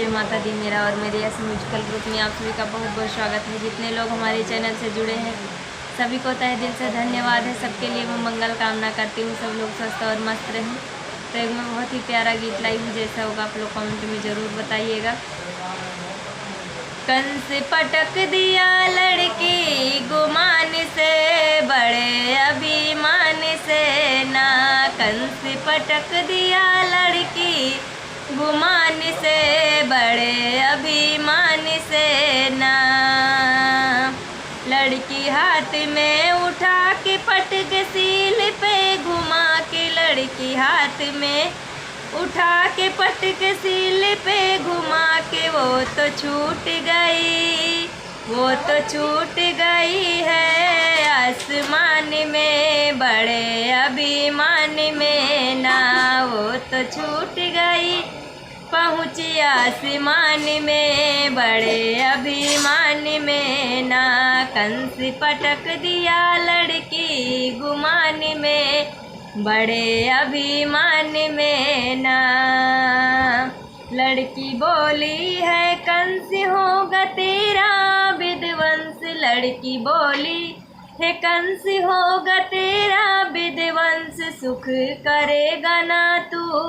जय माता दी। मेरा और मेरे यस म्यूजिकल ग्रुप में आप सभी का बहुत बहुत स्वागत है। जितने लोग हमारे चैनल से जुड़े हैं सभी को तहे दिल से धन्यवाद है। सबके लिए मैं मंगल कामना करती हूँ, सब लोग स्वस्थ और मस्त रहें। तो एक मैं बहुत ही प्यारा गीत लाई हूँ, जैसा होगा आप लोग कमेंट में ज़रूर बताइएगा। कंस पटक दिया लड़की गुमान से, बड़े अभिमान से ना। कंस पटक दिया लड़की गुमान से, बड़े अभिमान से ना। लड़की हाथ में उठा के पटक सील पे घुमा के, लड़की हाथ में उठा के पटक सील पे घुमा के, वो तो छूट गई, वो तो छूट गई है आसमान में, बड़े अभिमान में ना। वो तो छूट गई पहुँची आसमान में, बड़े अभिमान में ना। कंस पटक दिया लड़की गुमान में, बड़े अभिमान में ना। लड़की बोली है कंस होगा तेरा विध्वंस, लड़की बोली है कंस होगा तेरा विध्वंस। सुख करेगा ना तू,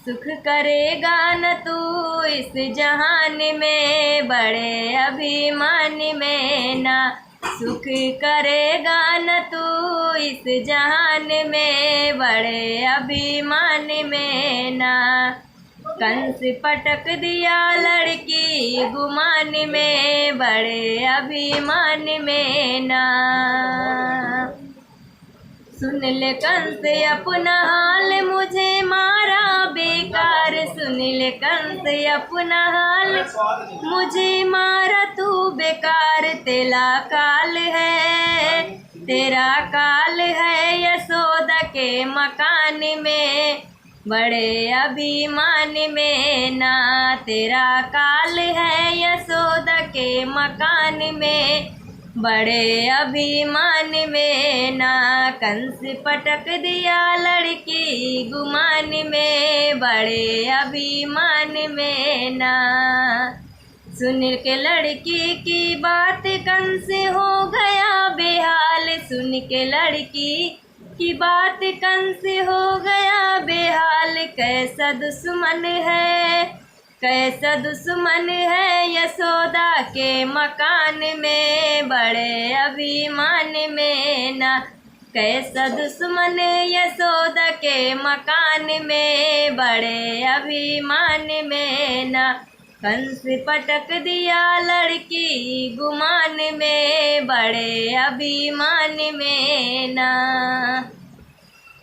सुख करेगा न तू इस जहान में, बड़े अभिमान में ना। सुख करेगा न तू इस जहान में, बड़े अभिमान में ना। कंस पटक दिया लड़की गुमान में, बड़े अभिमान में ना। सुन ले कंस अपना हाल, मुझे मारा बेकार। सुन ले कंस अपना हाल, मुझे मारा तू बेकार। तेरा काल है, तेरा काल है यशोदा के मकान में, बड़े अभिमान में ना। तेरा काल है यशोदा के मकान में, बड़े अभिमान में ना। कंस पटक दिया लड़की गुमान में, बड़े अभिमान में ना। सुन के लड़की की बात कंस हो गया बेहाल, सुन के लड़की की बात कंस हो गया बेहाल। कैसा दुश्मन है, कैसा दुश्मन है यशोदा के मकान में, बड़े अभिमान में ना। कैसा दुश्मन यशोदा के मकान में, बड़े अभिमान में ना। कंस पटक दिया लड़की गुमान में, बड़े अभिमान में ना।